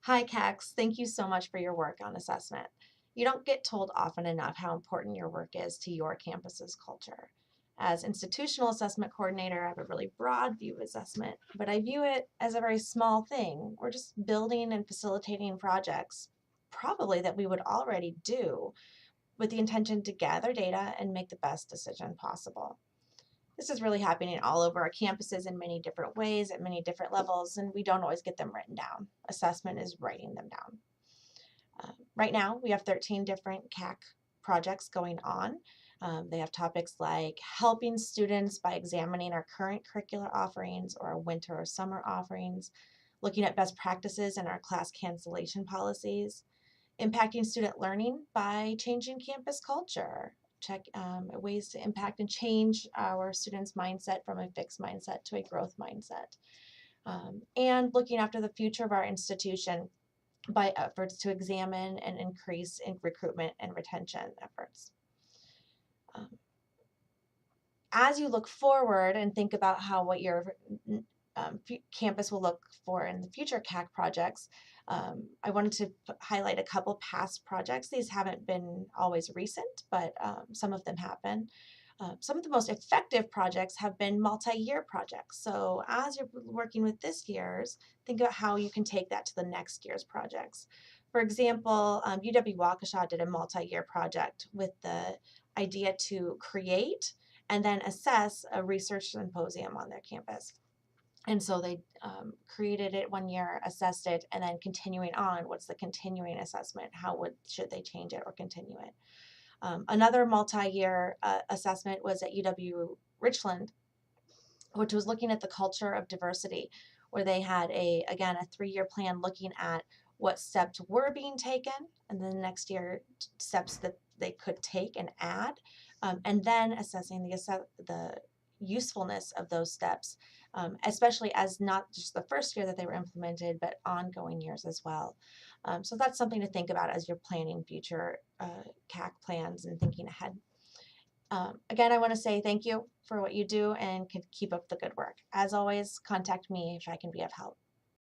Hi, Cax. Thank you so much for your work on assessment. You don't get told often enough how important your work is to your campus's culture. As institutional assessment coordinator, I have a really broad view of assessment, but I view it as a very small thing. We're just building and facilitating projects, probably that we would already do, with the intention to gather data and make the best decision possible. This is really happening all over our campuses in many different ways at many different levels, and we don't always get them written down. Assessment is writing them down. Right now, we have 13 different CAC projects going on. They have topics like helping students by examining our current curricular offerings or our winter or summer offerings, looking at best practices in our class cancellation policies, impacting student learning by changing campus culture, check ways to impact and change our students' mindset from a fixed mindset to a growth mindset, and looking after the future of our institution by efforts to examine and increase in recruitment and retention efforts. Um, as you look forward and think about what your campus will look for in the future CAC projects, I wanted to highlight a couple past projects. These haven't been always recent, but some of them have been. Some of the most effective projects have been multi-year projects. So as you're working with this year's, think about how you can take that to the next year's projects. For example, UW-Waukesha did a multi-year project with the idea to create and then assess a research symposium on their campus. And so they created it one year, assessed it, and then continuing on, what's the continuing assessment? Should they change it or continue it? Another multi-year assessment was at UW Richland, which was looking at the culture of diversity, where they had again a 3-year plan looking at what steps were being taken, and then the next year steps that they could take and add, and then assessing the usefulness of those steps, especially as not just the first year that they were implemented, but ongoing years as well. So that's something to think about as you're planning future CAC plans and thinking ahead. Again, I want to say thank you for what you do and keep up the good work. As always, contact me if I can be of help.